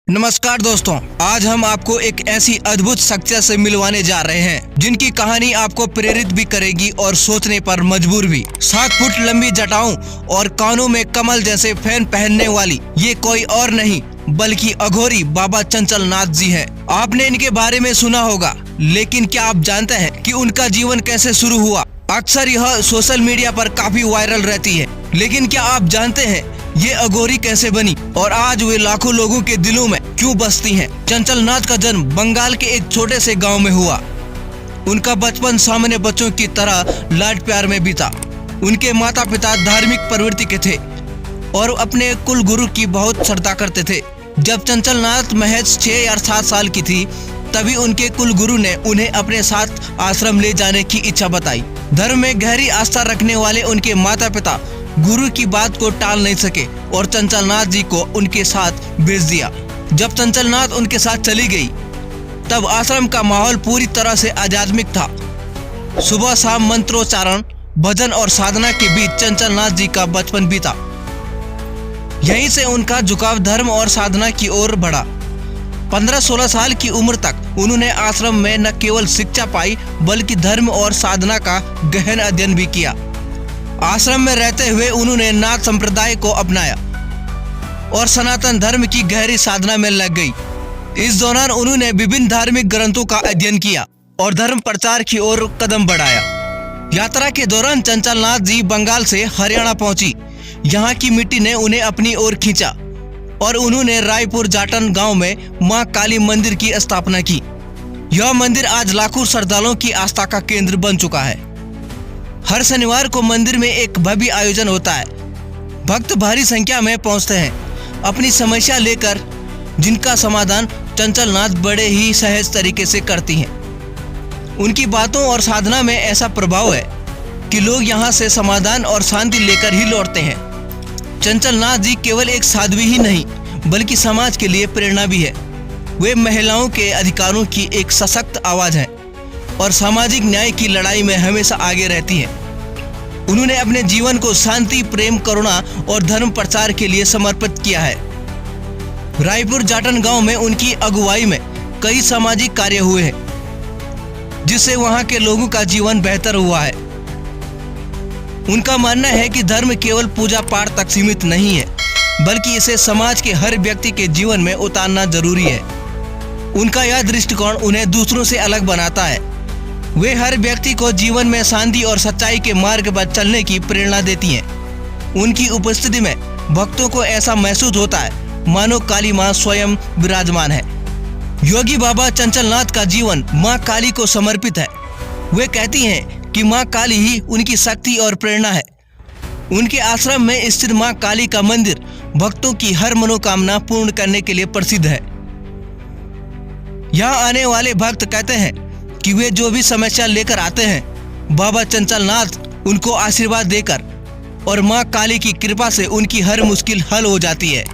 नमस्कार दोस्तों, आज हम आपको एक ऐसी अद्भुत शख्सियत से मिलवाने जा रहे हैं जिनकी कहानी आपको प्रेरित भी करेगी और सोचने पर मजबूर भी। 7 फुट लंबी जटाओं और कानों में कमल जैसे फैन पहनने वाली ये कोई और नहीं बल्कि अघोरी बाबा चंचल नाथ जी हैं। आपने इनके बारे में सुना होगा, लेकिन क्या आप जानते हैं कि उनका जीवन कैसे शुरू हुआ? अक्सर यह सोशल मीडिया पर काफी वायरल रहती है, लेकिन क्या आप जानते हैं ये अघोरी कैसे बनी और आज वे लाखों लोगों के दिलों में क्यों बसती हैं? चंचल नाथ का जन्म बंगाल के एक छोटे से गांव में हुआ। उनका बचपन सामान्य बच्चों की तरह लाड प्यार में बीता। उनके माता पिता धार्मिक प्रवृत्ति के थे और अपने कुल गुरु की बहुत श्रद्धा करते थे। जब चंचल नाथ महज 6 या 7 साल की थी, तभी उनके कुल गुरु ने उन्हें अपने साथ आश्रम ले जाने की इच्छा बताई। धर्म में गहरी आस्था रखने वाले उनके माता पिता गुरु की बात को टाल नहीं सके और चंचल नाथ जी को उनके साथ भेज दिया। जब चंचल नाथ उनके साथ चली गई, तब आश्रम का माहौल पूरी तरह से आध्यात्मिक था। सुबह शाम मंत्रोच्चारण, भजन और साधना के बीच चंचल नाथ जी का बचपन बीता। यहीं से उनका झुकाव धर्म और साधना की ओर बढ़ा। 15-16 साल की उम्र तक उन्होंने आश्रम में न केवल शिक्षा पाई बल्कि धर्म और साधना का गहन अध्ययन भी किया। आश्रम में रहते हुए उन्होंने नाथ संप्रदाय को अपनाया और सनातन धर्म की गहरी साधना में लग गई। इस दौरान उन्होंने विभिन्न धार्मिक ग्रंथों का अध्ययन किया और धर्म प्रचार की ओर कदम बढ़ाया। यात्रा के दौरान चंचल नाथ जी बंगाल से हरियाणा पहुंची। यहाँ की मिट्टी ने उन्हें अपनी ओर खींचा और उन्होंने रायपुर जाटन गांव में मां काली मंदिर की स्थापना की। यह मंदिर आज लाखों श्रद्धालुओं की आस्था का केंद्र बन चुका है। हर शनिवार को मंदिर में एक भव्य आयोजन होता है। भक्त भारी संख्या में पहुंचते हैं अपनी समस्या लेकर, जिनका समाधान चंचल नाथ बड़े ही सहज तरीके से करती हैं। उनकी बातों और साधना में ऐसा प्रभाव है कि लोग यहां से समाधान और शांति लेकर ही लौटते हैं। चंचल नाथ जी केवल एक साध्वी ही नहीं बल्कि समाज के लिए प्रेरणा भी है। वे महिलाओं के अधिकारों की एक सशक्त आवाज हैं और सामाजिक न्याय की लड़ाई में हमेशा आगे रहती हैं। उन्होंने अपने जीवन को शांति, प्रेम, करुणा और धर्म प्रचार के लिए समर्पित किया है। रायपुर जाटन गांव में उनकी अगुवाई में कई सामाजिक कार्य हुए हैं, जिससे वहां के लोगों का जीवन बेहतर हुआ है। उनका मानना है कि धर्म केवल पूजा पाठ तक सीमित नहीं है, बल्कि इसे समाज के हर व्यक्ति के जीवन में उतारना जरूरी है। उनका यह दृष्टिकोण उन्हें दूसरों से अलग बनाता है। वे हर व्यक्ति को जीवन में शांति और सच्चाई के मार्ग पर चलने की प्रेरणा देती हैं। उनकी उपस्थिति में भक्तों को ऐसा महसूस होता है मानो काली मां स्वयं विराजमान है। योगी बाबा चंचल नाथ का जीवन मां काली को समर्पित है। वे कहती हैं कि मां काली ही उनकी शक्ति और प्रेरणा है। उनके आश्रम में स्थित मां काली का मंदिर भक्तों की हर मनोकामना पूर्ण करने के लिए प्रसिद्ध है। यहाँ आने वाले भक्त कहते हैं कि वे जो भी समस्या लेकर आते हैं, बाबा चंचल नाथ उनको आशीर्वाद देकर और मां काली की कृपा से उनकी हर मुश्किल हल हो जाती है।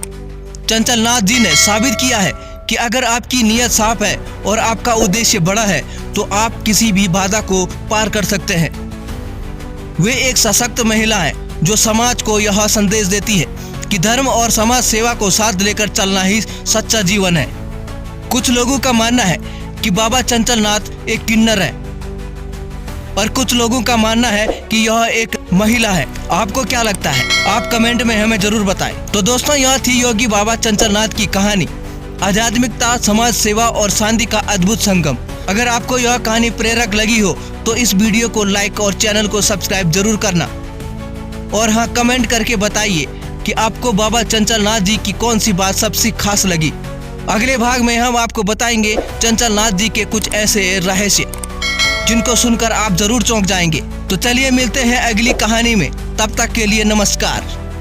चंचल नाथ जी ने साबित किया है कि अगर आपकी नीयत साफ है और आपका उद्देश्य बड़ा है तो आप किसी भी बाधा को पार कर सकते हैं। वे एक सशक्त महिला हैं जो समाज को यह संदेश देती है कि धर्म और समाज सेवा को साथ लेकर चलना ही सच्चा जीवन है। कुछ लोगों का मानना है कि बाबा चंचल नाथ एक किन्नर है और कुछ लोगों का मानना है कि यह एक महिला है। आपको क्या लगता है? आप कमेंट में हमें जरूर बताएं। तो दोस्तों, यह थी योगी बाबा चंचल नाथ की कहानी। आध्यात्मिकता, समाज सेवा और शांति का अद्भुत संगम। अगर आपको यह कहानी प्रेरक लगी हो तो इस वीडियो को लाइक और चैनल को सब्सक्राइब जरूर करना। और हाँ, कमेंट करके बताइए कि आपको बाबा चंचल नाथ जी की कौन सी बात सबसे खास लगी। अगले भाग में हम आपको बताएंगे चंचल नाथ जी के कुछ ऐसे रहस्य जिनको सुनकर आप जरूर चौंक जाएंगे। तो चलिए मिलते हैं अगली कहानी में। तब तक के लिए नमस्कार।